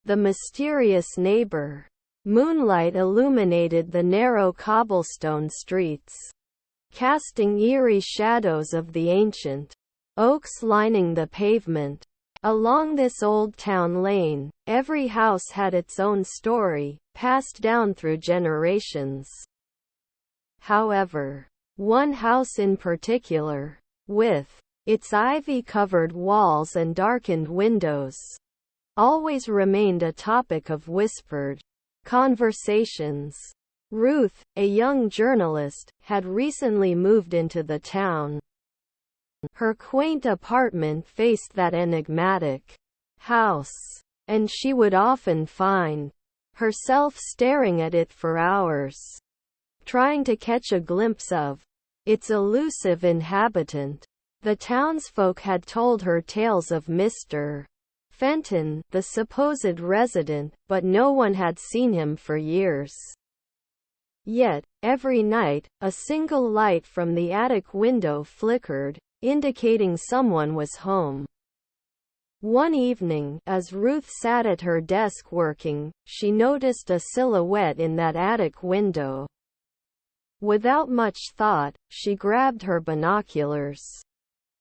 The mysterious neighbor. Moonlight illuminated the narrow cobblestone streets, casting eerie shadows of the ancient oaks lining the pavement. Along this old town lane, every house had its own story, passed down through generations. However, one house in particular, with its ivy-covered walls and darkened windows, always remained a topic of whispered conversations. Ruth, a young journalist, had recently moved into the town. Her quaint apartment faced that enigmatic house, and she would often find herself staring at it for hours, trying to catch a glimpse of its elusive inhabitant. The townsfolk had told her tales of Mr. Fenton, the supposed resident, but no one had seen him for years. Yet, every night, a single light from the attic window flickered, indicating someone was home. One evening, as Ruth sat at her desk working, she noticed a silhouette in that attic window. Without much thought, she grabbed her binoculars.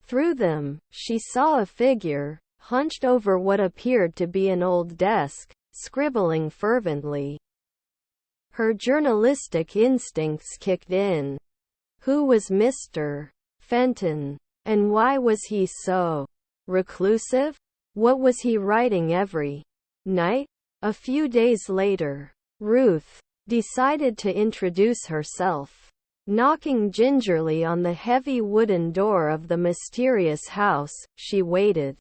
Through them, she saw a figure, hunched over what appeared to be an old desk, scribbling fervently. Her journalistic instincts kicked in. Who was Mr. Fenton? And why was he so reclusive? What was he writing every night? A few days later, Ruth decided to introduce herself. Knocking gingerly on the heavy wooden door of the mysterious house, she waited.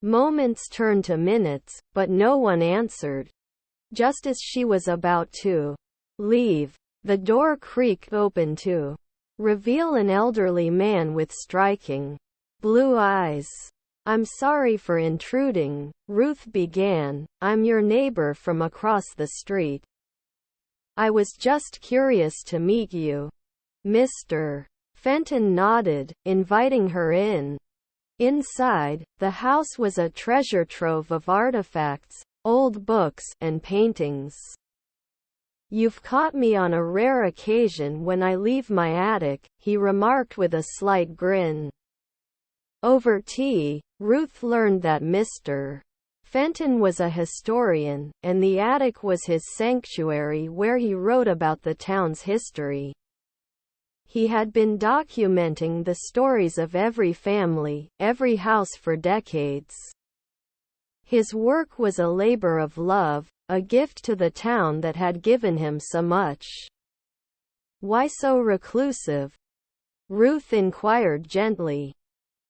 Moments turned to minutes, but no one answered. Just as she was about to leave, the door creaked open to reveal an elderly man with striking blue eyes. "I'm sorry for intruding," Ruth began. "I'm your neighbor from across the street. I was just curious to meet you." Mr. Fenton nodded, inviting her in. Inside, the house was a treasure trove of artifacts, old books, and paintings. "You've caught me on a rare occasion when I leave my attic," he remarked with a slight grin. Over tea, Ruth learned that Mr. Fenton was a historian, and the attic was his sanctuary where he wrote about the town's history. He had been documenting the stories of every family, every house for decades. His work was a labor of love, a gift to the town that had given him so much. "Why so reclusive?" Ruth inquired gently.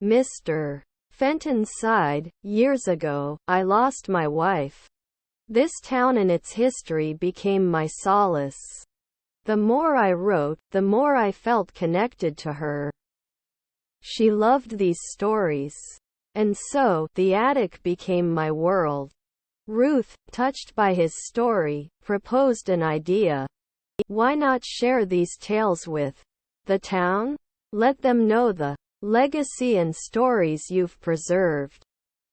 Mr. Fenton sighed. "Years ago, I lost my wife. This town and its history became my solace. The more I wrote, the more I felt connected to her. She loved these stories. And so, the attic became my world." Ruth, touched by his story, proposed an idea. "Why not share these tales with the town? Let them know the legacy and stories you've preserved."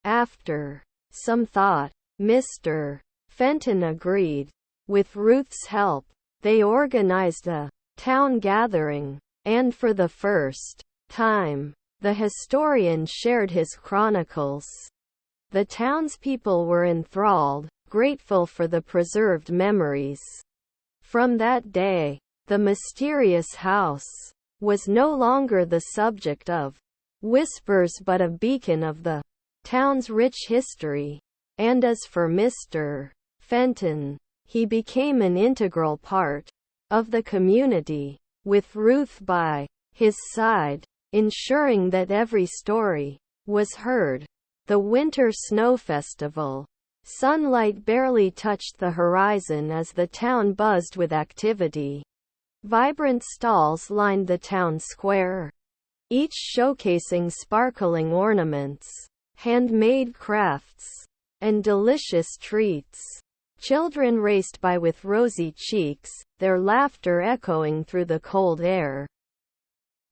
After some thought, Mr. Fenton agreed. With Ruth's help, they organized a town gathering, and for the first time, the historian shared his chronicles. The townspeople were enthralled, grateful for the preserved memories. From that day, the mysterious house was no longer the subject of whispers but a beacon of the town's rich history. And as for Mr. Fenton, he became an integral part of the community, with Ruth by his side, ensuring that every story was heard. The Winter Snow Festival. Sunlight barely touched the horizon as the town buzzed with activity. Vibrant stalls lined the town square, each showcasing sparkling ornaments, handmade crafts, and delicious treats. Children raced by with rosy cheeks, their laughter echoing through the cold air.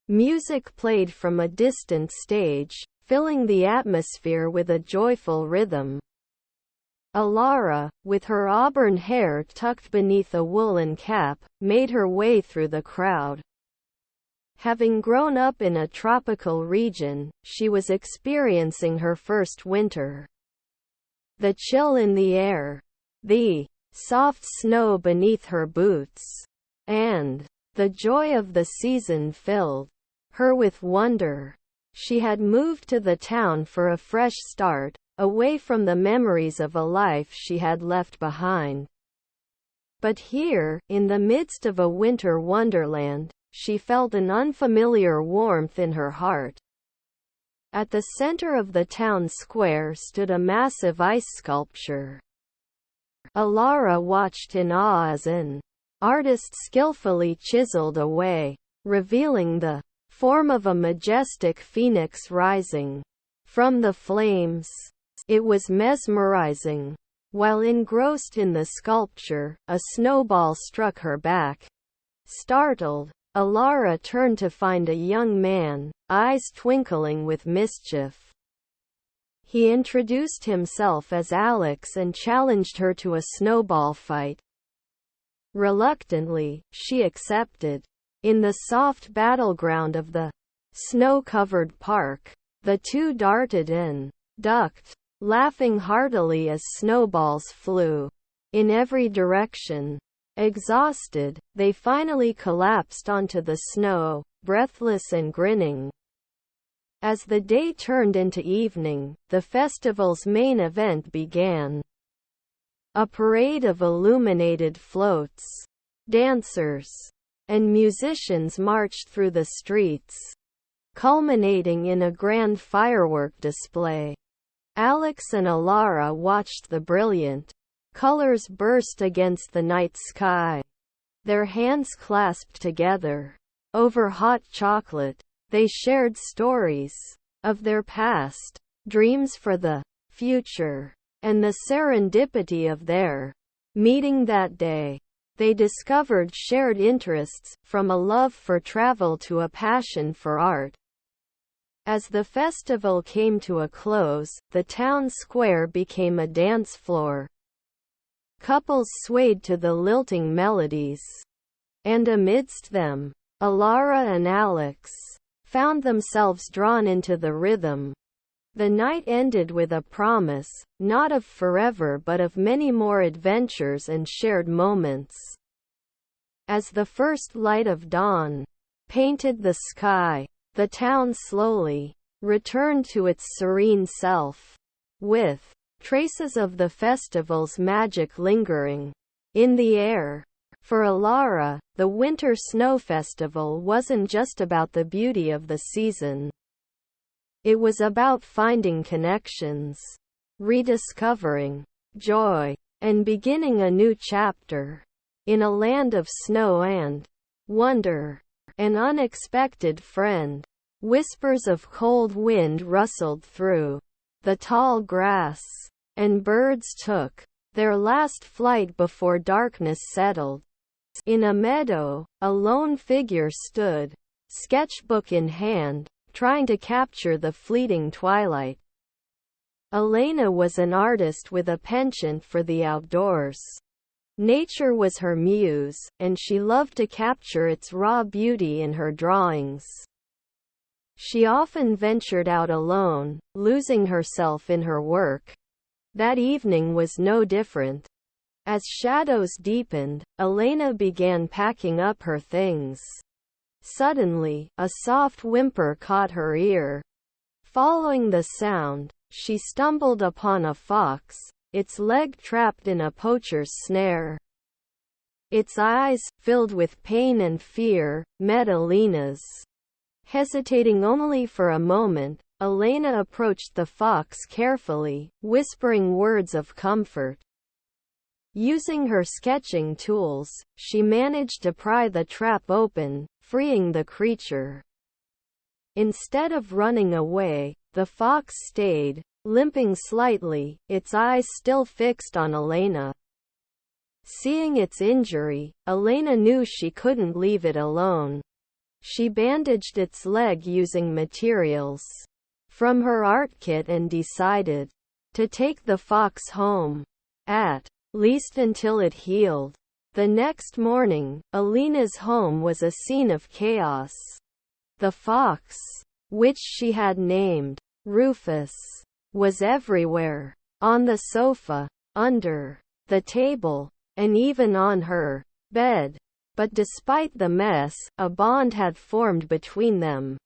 Music played from a distant stage, filling the atmosphere with a joyful rhythm. Alara, with her auburn hair tucked beneath a woolen cap, made her way through the crowd. Having grown up in a tropical region, she was experiencing her first winter. The chill in the air, the soft snow beneath her boots, and the joy of the season filled her with wonder. She had moved to the town for a fresh start, away from the memories of a life she had left behind. But here, in the midst of a winter wonderland, she felt an unfamiliar warmth in her heart. At the center of the town square stood a massive ice sculpture. Alara watched in awe as an artist skillfully chiseled away, revealing the form of a majestic phoenix rising from the flames. It was mesmerizing. While engrossed in the sculpture, a snowball struck her back. Startled, Alara turned to find a young man, eyes twinkling with mischief. He introduced himself as Alex and challenged her to a snowball fight. Reluctantly, she accepted. In the soft battleground of the snow-covered park, the two darted and ducked, laughing heartily as snowballs flew in every direction. Exhausted, they finally collapsed onto the snow, breathless and grinning. As the day turned into evening, the festival's main event began. A parade of illuminated floats, dancers, and musicians marched through the streets, culminating in a grand firework display. Alex and Alara watched the brilliant colors burst against the night sky. Their hands clasped together over hot chocolate, they shared stories of their past, dreams for the future, and the serendipity of their meeting that day. They discovered shared interests, from a love for travel to a passion for art. As the festival came to a close, the town square became a dance floor. Couples swayed to the lilting melodies, and amidst them, Alara and Alex found themselves drawn into the rhythm. The night ended with a promise, not of forever but of many more adventures and shared moments. As the first light of dawn painted the sky, the town slowly returned to its serene self, with traces of the festival's magic lingering in the air. For Alara, the Winter Snow Festival wasn't just about the beauty of the season. It was about finding connections, rediscovering joy, and beginning a new chapter. In a land of snow and wonder, an unexpected friend. Whispers of cold wind rustled through the tall grass, and birds took their last flight before darkness settled. In a meadow, a lone figure stood, sketchbook in hand, trying to capture the fleeting twilight. Elena was an artist with a penchant for the outdoors. Nature was her muse, and she loved to capture its raw beauty in her drawings. She often ventured out alone, losing herself in her work. That evening was no different. As shadows deepened, Elena began packing up her things. Suddenly, a soft whimper caught her ear. Following the sound, she stumbled upon a fox, its leg trapped in a poacher's snare. Its eyes, filled with pain and fear, met Elena's. Hesitating only for a moment, Elena approached the fox carefully, whispering words of comfort. Using her sketching tools, she managed to pry the trap open, freeing the creature. Instead of running away, the fox stayed, limping slightly, its eyes still fixed on Elena. Seeing its injury, Elena knew she couldn't leave it alone. She bandaged its leg using materials from her art kit and decided to take the fox home. at least until it healed. The next morning, Alina's home was a scene of chaos. The fox, which she had named Rufus, was everywhere. On the sofa, under the table, and even on her bed. But despite the mess, a bond had formed between them.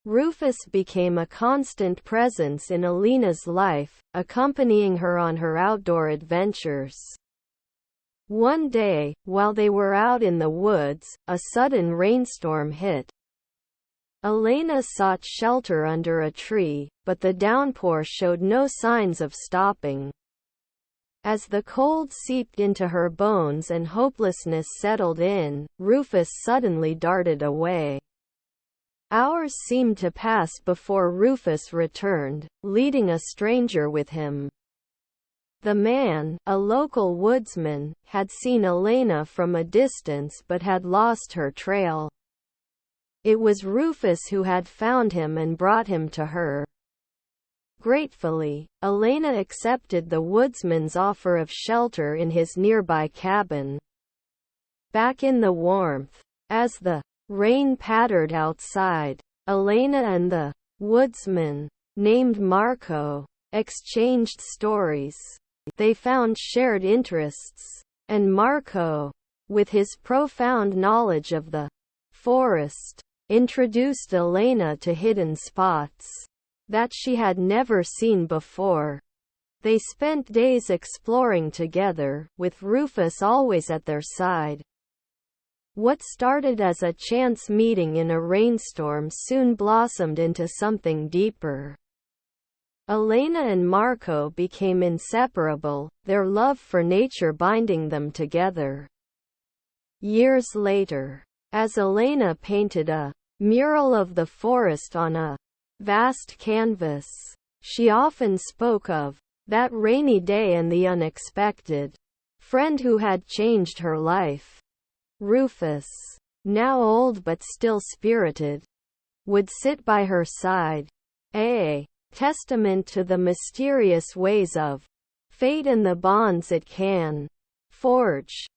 Rufus became a constant presence in Alina's life, accompanying her on her outdoor adventures. One day, while they were out in the woods, a sudden rainstorm hit. Alina sought shelter under a tree, but the downpour showed no signs of stopping. As the cold seeped into her bones and hopelessness settled in, Rufus suddenly darted away. Hours seemed to pass before Rufus returned, leading a stranger with him. The man, a local woodsman, had seen Alina from a distance but had lost her trail. It was Rufus who had found him and brought him to her. Gratefully, Alina accepted the woodsman's offer of shelter in his nearby cabin. Back in the warmth, as the rain pattered outside, Alina and the woodsman, named Marco, exchanged stories. They found shared interests, and Marco, with his profound knowledge of the forest, introduced Alina to hidden spots that she had never seen before. They spent days exploring together, with Rufus always at their side. What started as a chance meeting in a rainstorm soon blossomed into something deeper. Alina and Marco became inseparable, their love for nature binding them together. Years later, as Alina painted a mural of the forest on a vast canvas, she often spoke of that rainy day and the unexpected friend who had changed her life. Rufus, now old but still spirited, would sit by her side, a testament to the mysterious ways of fate and the bonds it can forge.